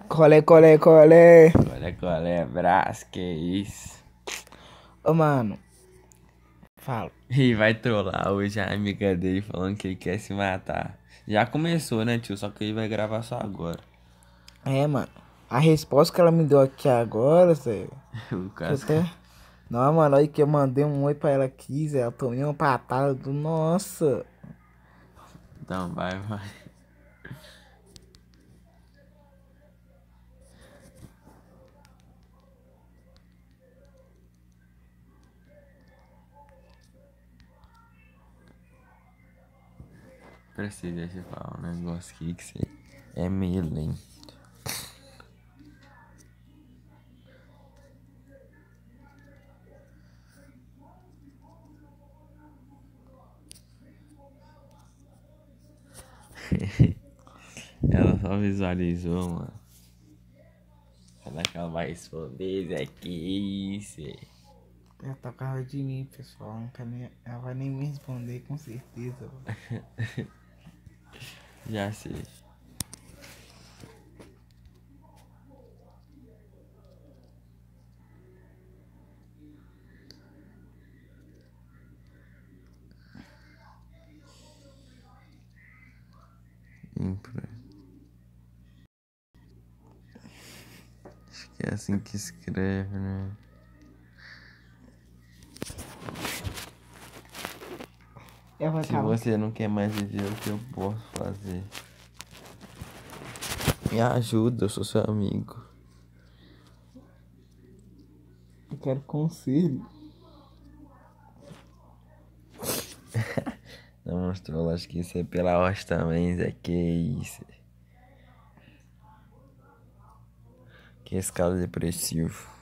Colé, colé, colé. Qual é, braço, que isso? Ô, mano, fala. E vai trollar hoje a amiga dele falando que ele quer se matar. Já começou, né, tio? Só que ele vai gravar só agora. É, mano. A resposta que ela me deu aqui agora, Zé. O Que eu caso. até. Não, mano, aí que eu mandei um oi pra ela aqui, Zé. Eu tomei uma patada do. Nossa. Então vai. Precisa, deixa eu falar um negócio aqui que você é meio lento. Ela só visualizou, mano. Será que ela vai responder? Zé, que isso? Ela tá com raiva de mim, pessoal. Não quer nem... Ela vai nem me responder, com certeza. Mano. Já sei. Acho que é assim que escreve, né? Ela vai Se falar. você não quer mais viver, o que eu posso fazer? Me ajuda, eu sou seu amigo. Eu quero conselho. Não mostrou, acho que isso é pela hoste também, Zé. Que isso? Que esse cara depressivo.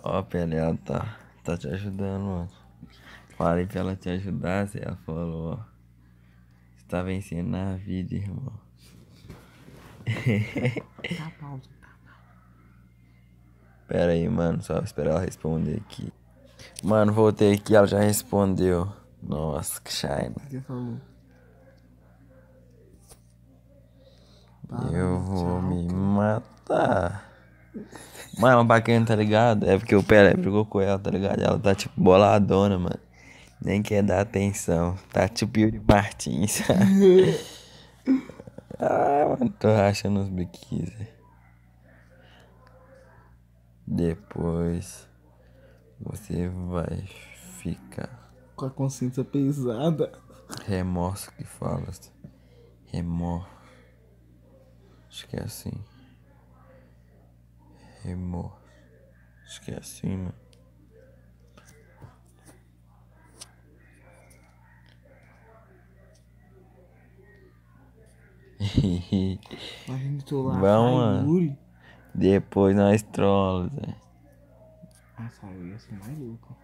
Ó, Pelé, ela tá te ajudando, mano. Falei pra ela te ajudar, Zé. Ela falou, ó. Você tá vencendo na vida, irmão. Tá pausa. Pera aí, mano. Só esperar ela responder aqui. Mano, voltei aqui, ela já respondeu. Nossa, que shine. O que falou? Eu Parando, vou tchau, me cara. matar. Mano, pra quem não tá ligado, é porque o Pelé brigou com ela, tá ligado? Ela tá tipo boladona, mano. Nem quer dar atenção. Tá tipo Yuri Martins. Ah, mano, tô rachando os biquíni. Depois você vai ficar. Com a consciência pesada. Remorso que fala. Remorso. Acho que é assim. Remorso. Acho que é assim, mano. Imagina tu lá, Vamos, vai, mano. Yuri. Depois nós trolls, né? Nossa, eu ia ser mais louco.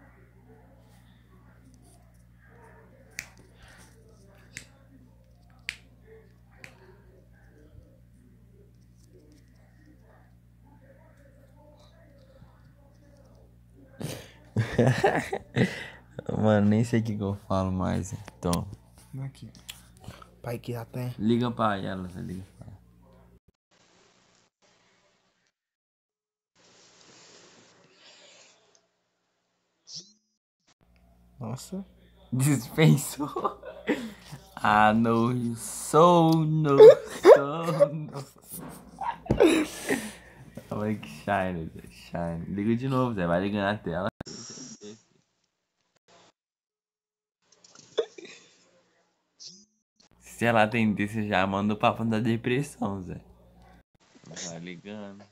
Mano, nem sei o que eu falo mais, então. Aqui. Pai que já tem. Liga pra ela, você liga pra ela. Nossa. Dispensou. Ah, no, sou, no, sou, no. Olha que shine, Zé, shine. Liga de novo, Zé, vai ligando na tela. Se ela atender, você já manda o papo da depressão, Zé. Vai ligando.